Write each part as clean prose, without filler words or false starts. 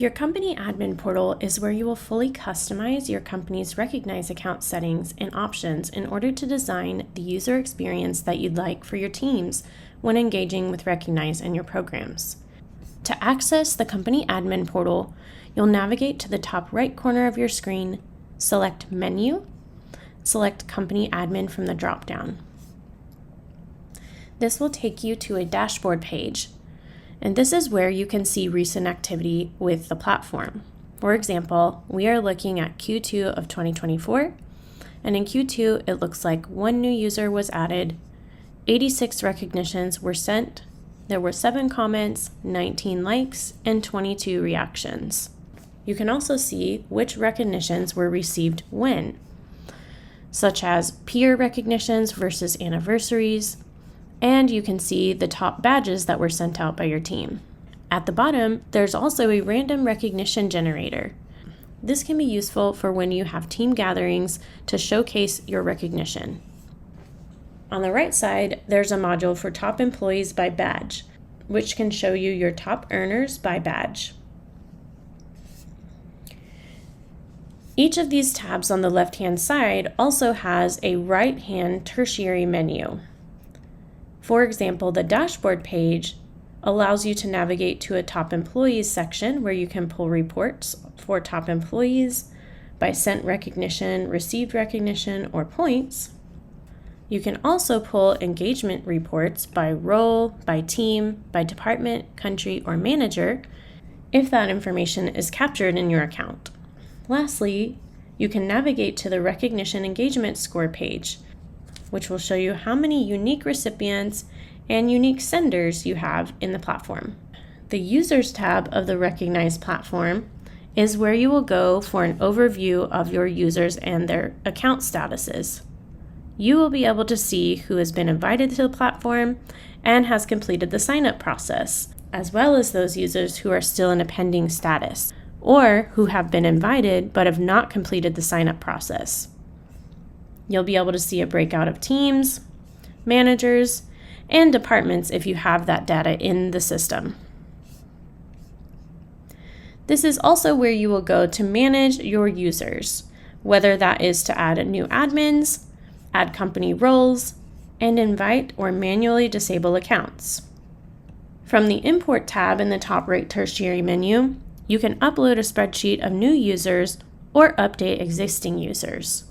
Your company admin portal is where you will fully customize your company's Recognize account settings and options in order to design the user experience that you'd like for your teams when engaging with Recognize and your programs. To access the company admin portal, you'll navigate to the top right corner of your screen, select Menu, select Company Admin from the drop-down. This will take you to a dashboard page, and this is where you can see recent activity with the platform. For example, we are looking at Q2 of 2024, and in Q2, it looks like 1 new user was added, 86 recognitions were sent, there were 7 comments, 19 likes, and 22 reactions. You can also see which recognitions were received when, such as peer recognitions versus anniversaries, and you can see the top badges that were sent out by your team. At the bottom, there's also a random recognition generator. This can be useful for when you have team gatherings to showcase your recognition. On the right side, there's a module for top employees by badge, which can show you your top earners by badge. Each of these tabs on the left-hand side also has a right-hand tertiary menu. For example, the dashboard page allows you to navigate to a top employees section where you can pull reports for top employees by sent recognition, received recognition, or points. You can also pull engagement reports by role, by team, by department, country, or manager if that information is captured in your account. Lastly, you can navigate to the recognition engagement score page, which will show you how many unique recipients and unique senders you have in the platform. The Users tab of the Recognize platform is where you will go for an overview of your users and their account statuses. You will be able to see who has been invited to the platform and has completed the sign-up process, as well as those users who are still in a pending status, or who have been invited but have not completed the sign-up process. You'll be able to see a breakout of teams, managers, and departments if you have that data in the system. This is also where you will go to manage your users, whether that is to add new admins, add company roles, and invite or manually disable accounts. From the Import tab in the top right tertiary menu, you can upload a spreadsheet of new users or update existing users.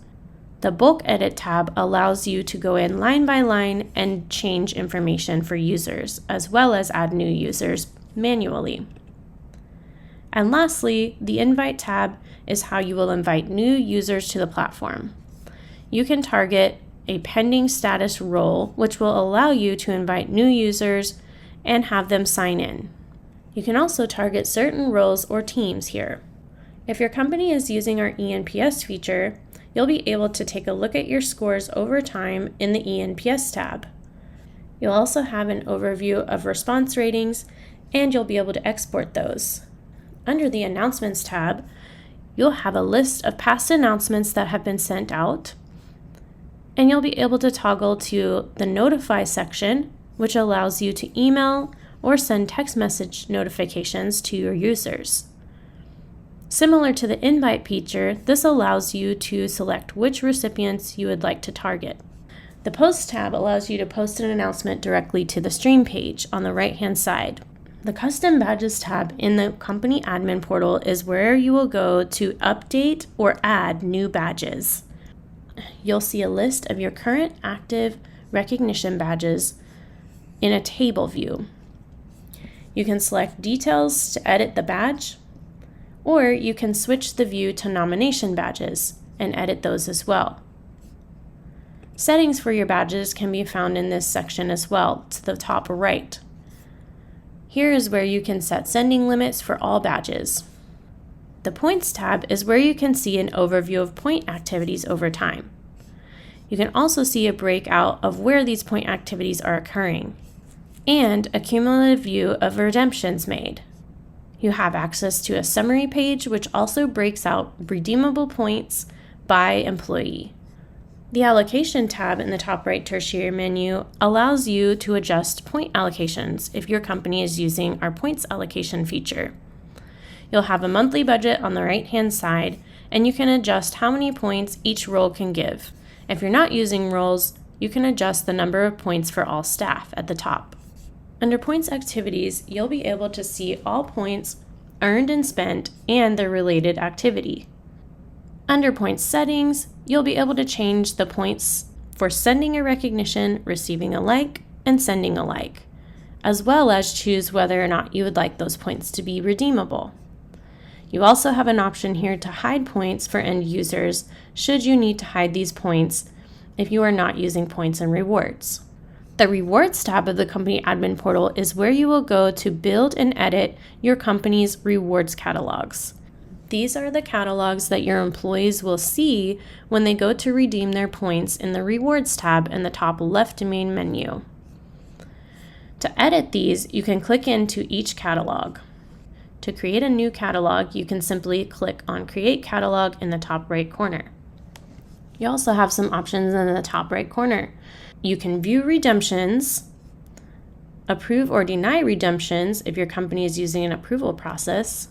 The Bulk Edit tab allows you to go in line by line and change information for users, as well as add new users manually. And lastly, the Invite tab is how you will invite new users to the platform. You can target a pending status role, which will allow you to invite new users and have them sign in. You can also target certain roles or teams here. If your company is using our ENPS feature, you'll be able to take a look at your scores over time in the ENPS tab. You'll also have an overview of response ratings, and you'll be able to export those. Under the Announcements tab, you'll have a list of past announcements that have been sent out, and you'll be able to toggle to the Notify section, which allows you to email or send text message notifications to your users. Similar to the Invite feature, this allows you to select which recipients you would like to target. The Post tab allows you to post an announcement directly to the stream page on the right-hand side. The Custom Badges tab in the Company Admin portal is where you will go to update or add new badges. You'll see a list of your current active recognition badges in a table view. You can select details to edit the badge, or you can switch the view to nomination badges and edit those as well. Settings for your badges can be found in this section as well, to the top right. Here is where you can set sending limits for all badges. The Points tab is where you can see an overview of point activities over time. You can also see a breakout of where these point activities are occurring, and a cumulative view of redemptions made. You have access to a summary page, which also breaks out redeemable points by employee. The Allocation tab in the top right tertiary menu allows you to adjust point allocations if your company is using our points allocation feature. You'll have a monthly budget on the right-hand side, and you can adjust how many points each role can give. If you're not using roles, you can adjust the number of points for all staff at the top. Under Points Activities, you'll be able to see all points earned and spent and their related activity. Under Points Settings, you'll be able to change the points for sending a recognition, receiving a like, and sending a like, as well as choose whether or not you would like those points to be redeemable. You also have an option here to hide points for end users should you need to hide these points if you are not using points and rewards. The Rewards tab of the Company Admin Portal is where you will go to build and edit your company's rewards catalogs. These are the catalogs that your employees will see when they go to redeem their points in the Rewards tab in the top left main menu. To edit these, you can click into each catalog. To create a new catalog, you can simply click on Create Catalog in the top right corner. You also have some options in the top right corner. You can view redemptions, approve or deny redemptions if your company is using an approval process,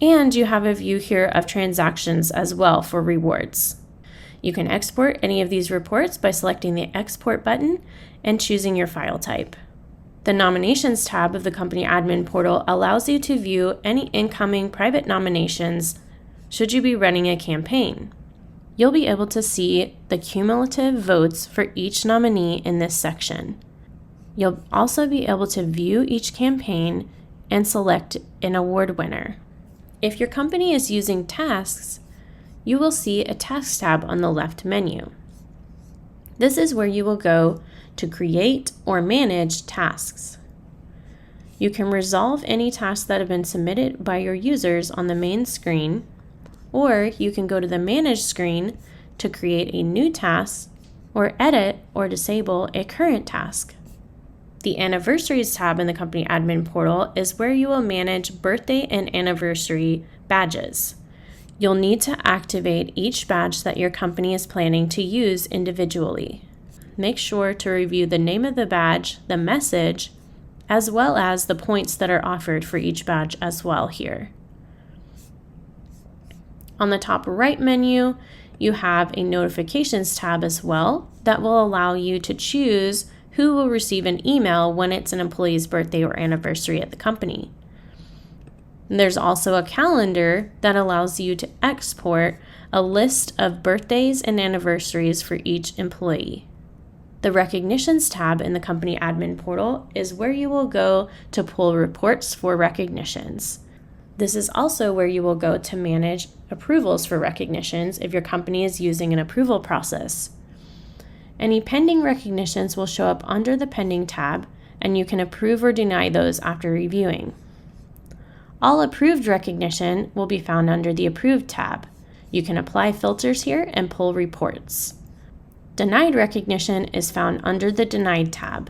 and you have a view here of transactions as well for rewards. You can export any of these reports by selecting the Export button and choosing your file type. The Nominations tab of the Company Admin Portal allows you to view any incoming private nominations should you be running a campaign. You'll be able to see the cumulative votes for each nominee in this section. You'll also be able to view each campaign and select an award winner. If your company is using tasks, you will see a Tasks tab on the left menu. This is where you will go to create or manage tasks. You can resolve any tasks that have been submitted by your users on the main screen, or you can go to the Manage screen to create a new task or edit or disable a current task. The Anniversaries tab in the Company Admin Portal is where you will manage birthday and anniversary badges. You'll need to activate each badge that your company is planning to use individually. Make sure to review the name of the badge, the message, as well as the points that are offered for each badge as well here. On the top right menu, you have a Notifications tab as well that will allow you to choose who will receive an email when it's an employee's birthday or anniversary at the company. And there's also a calendar that allows you to export a list of birthdays and anniversaries for each employee. The Recognitions tab in the Company Admin Portal is where you will go to pull reports for recognitions. This is also where you will go to manage approvals for recognitions if your company is using an approval process. Any pending recognitions will show up under the Pending tab, and you can approve or deny those after reviewing. All approved recognition will be found under the Approved tab. You can apply filters here and pull reports. Denied recognition is found under the Denied tab,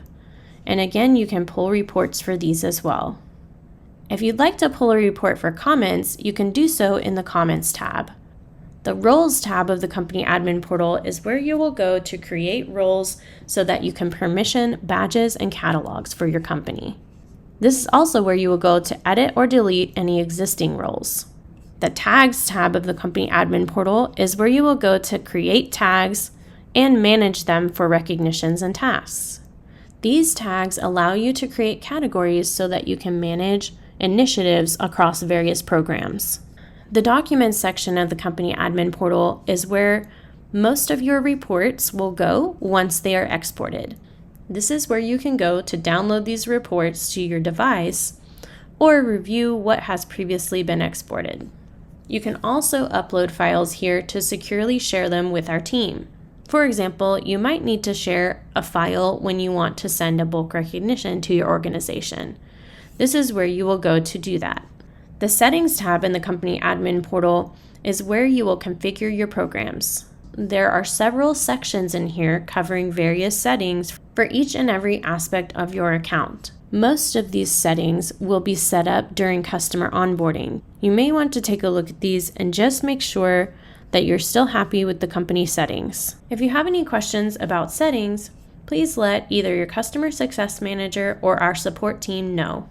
and again you can pull reports for these as well. If you'd like to pull a report for comments, you can do so in the Comments tab. The Roles tab of the Company Admin Portal is where you will go to create roles so that you can permission badges and catalogs for your company. This is also where you will go to edit or delete any existing roles. The Tags tab of the Company Admin Portal is where you will go to create tags and manage them for recognitions and tasks. These tags allow you to create categories so that you can manage initiatives across various programs. The Documents section of the Company Admin Portal is where most of your reports will go once they are exported. This is where you can go to download these reports to your device or review what has previously been exported. You can also upload files here to securely share them with our team. For example, you might need to share a file when you want to send a bulk recognition to your organization. This is where you will go to do that. The Settings tab in the Company Admin Portal is where you will configure your programs. There are several sections in here covering various settings for each and every aspect of your account. Most of these settings will be set up during customer onboarding. You may want to take a look at these and just make sure that you're still happy with the company settings. If you have any questions about settings, please let either your Customer Success Manager or our support team know.